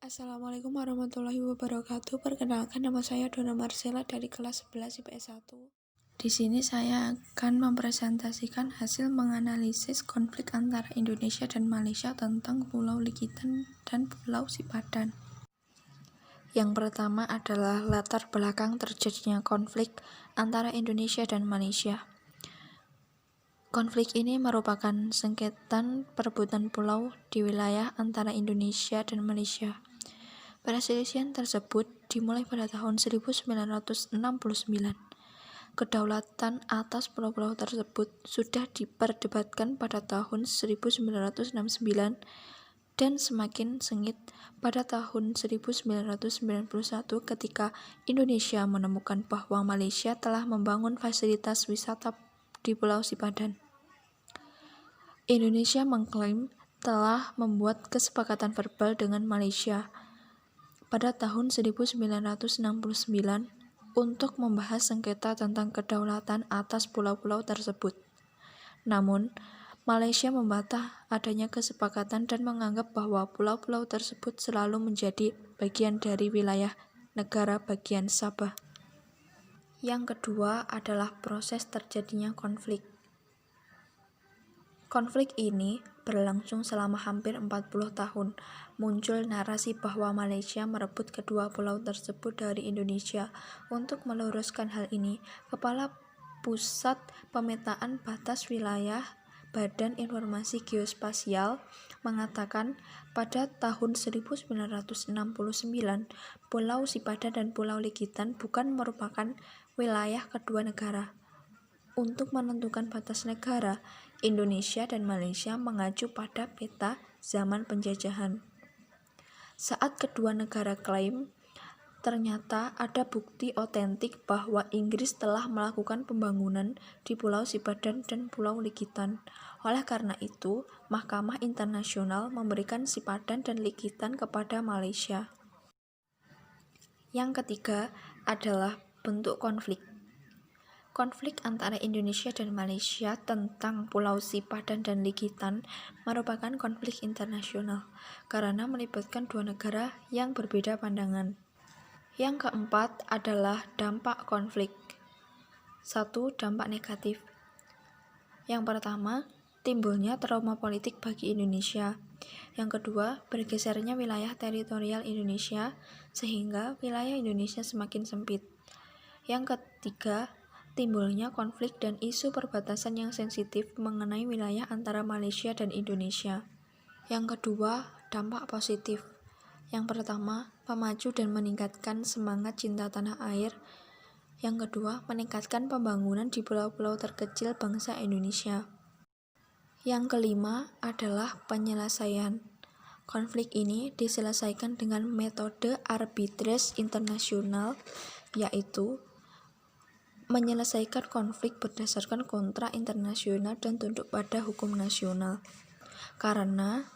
Assalamualaikum warahmatullahi wabarakatuh. Perkenalkan, nama saya Donna Marcella dari kelas 11 IPS 1. Di sini saya akan mempresentasikan hasil menganalisis konflik antara Indonesia dan Malaysia tentang Pulau Likitan dan Pulau Sipadan. Yang pertama adalah latar belakang terjadinya konflik antara Indonesia dan Malaysia. Konflik ini merupakan sengketaan perebutan pulau di wilayah antara Indonesia dan Malaysia. Perselisihan tersebut dimulai pada tahun 1969. Kedaulatan atas pulau-pulau tersebut sudah diperdebatkan pada tahun 1969 dan semakin sengit pada tahun 1991 ketika Indonesia menemukan bahwa Malaysia telah membangun fasilitas wisata di Pulau Sipadan. Indonesia mengklaim telah membuat kesepakatan verbal dengan Malaysia pada tahun 1969 untuk membahas sengketa tentang kedaulatan atas pulau-pulau tersebut. Namun, Malaysia membantah adanya kesepakatan dan menganggap bahwa pulau-pulau tersebut selalu menjadi bagian dari wilayah negara bagian Sabah. Yang kedua adalah proses terjadinya konflik. Konflik ini berlangsung selama hampir 40 tahun. Muncul narasi bahwa Malaysia merebut kedua pulau tersebut dari Indonesia. Untuk meluruskan hal ini, Kepala Pusat Pemetaan Batas Wilayah Badan Informasi Geospasial mengatakan pada tahun 1969, Pulau Sipadan dan Pulau Likitan bukan merupakan wilayah kedua negara. Untuk menentukan batas negara, Indonesia dan Malaysia mengacu pada peta zaman penjajahan. Saat kedua negara klaim, ternyata ada bukti otentik bahwa Inggris telah melakukan pembangunan di Pulau Sipadan dan Pulau Likitan. Oleh karena itu, Mahkamah Internasional memberikan Sipadan dan Likitan kepada Malaysia. Yang ketiga adalah bentuk konflik. Konflik antara Indonesia dan Malaysia tentang Pulau Sipadan dan Likitan merupakan konflik internasional karena melibatkan dua negara yang berbeda pandangan. Yang keempat adalah dampak konflik. 1. Dampak negatif. Yang pertama, timbulnya trauma politik bagi Indonesia. Yang kedua, bergesernya wilayah teritorial Indonesia sehingga wilayah Indonesia semakin sempit. Yang ketiga, timbulnya konflik dan isu perbatasan yang sensitif mengenai wilayah antara Malaysia dan Indonesia. Yang kedua, dampak positif. Yang pertama, memacu dan meningkatkan semangat cinta tanah air. Yang kedua, meningkatkan pembangunan di pulau-pulau terkecil bangsa Indonesia. Yang kelima adalah penyelesaian. Konflik ini diselesaikan dengan metode arbitrase internasional, yaitu menyelesaikan konflik berdasarkan kontrak internasional dan tunduk pada hukum nasional. Karena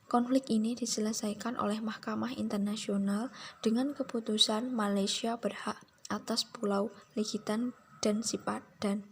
konflik ini diselesaikan oleh Mahkamah Internasional dengan keputusan Malaysia berhak atas Pulau Likitan dan Sipadan.